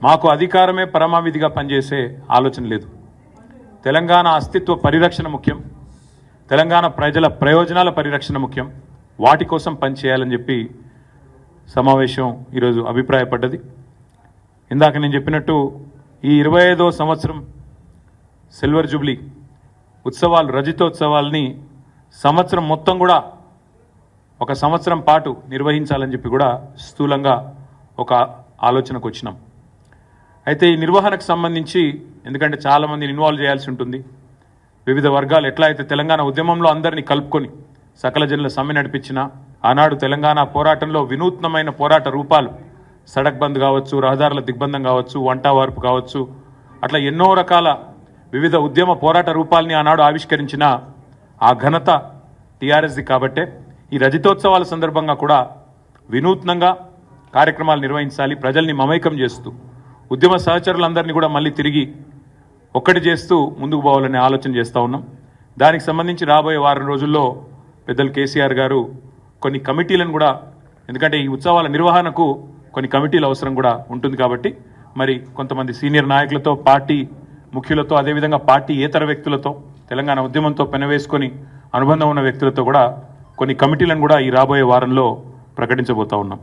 మాకు అధికారమే పరమావిధిగా పనిచేసే ఆలోచన లేదు. తెలంగాణ అస్తిత్వ పరిరక్షణ ముఖ్యం, తెలంగాణ ప్రజల ప్రయోజనాల పరిరక్షణ ముఖ్యం. వాటి కోసం పనిచేయాలని చెప్పి సమావేశం ఈరోజు అభిప్రాయపడ్డది. ఇందాక నేను చెప్పినట్టు ఈ 25వ సంవత్సరం సిల్వర్ జూబ్లీ ఉత్సవాలు, రజతోత్సవాల్ని సంవత్సరం మొత్తం కూడా ఒక సంవత్సరం పాటు నిర్వహించాలని చెప్పి కూడా స్థూలంగా ఒక ఆలోచనకు వచ్చినాం. అయితే ఈ నిర్వహణకు సంబంధించి, ఎందుకంటే చాలామందిని ఇన్వాల్వ్ చేయాల్సి ఉంటుంది, వివిధ వర్గాలు ఎట్లా అయితే తెలంగాణ ఉద్యమంలో అందరినీ కలుపుకొని సకల జనుల సమ్మె నడిపించిన, ఆనాడు తెలంగాణ పోరాటంలో వినూత్నమైన పోరాట రూపాలు, సడక్ బంద్ కావచ్చు, రహదారుల దిగ్బంధం కావచ్చు, వంట వార్పు కావచ్చు, అట్లా ఎన్నో రకాల వివిధ ఉద్యమ పోరాట రూపాలని ఆనాడు ఆవిష్కరించిన ఆ ఘనత టీఆర్ఎస్ది. కాబట్టే ఈ రజతోత్సవాల సందర్భంగా కూడా వినూత్నంగా కార్యక్రమాలు నిర్వహించాలి, ప్రజల్ని మమైకం చేస్తూ ఉద్యమ సహచరులందరినీ కూడా మళ్ళీ తిరిగి ఒక్కటి చేస్తూ ముందుకు పోవాలనే ఆలోచన చేస్తూ ఉన్నాం. దానికి సంబంధించి రాబోయే వారం రోజుల్లో పెద్దలు కేసీఆర్ గారు కొన్ని కమిటీలను కూడా, ఎందుకంటే ఈ ఉత్సవాల నిర్వహణకు కొన్ని కమిటీల అవసరం కూడా ఉంటుంది కాబట్టి, మరి కొంతమంది సీనియర్ నాయకులతో, పార్టీ ముఖ్యులతో, అదేవిధంగా పార్టీ ఏతర వ్యక్తులతో, తెలంగాణ ఉద్యమంతో పెనవేసుకొని అనుబంధం ఉన్న వ్యక్తులతో కూడా కొన్ని కమిటీలను కూడా ఈ రాబోయే వారంలో ప్రకటించబోతా ఉన్నాం.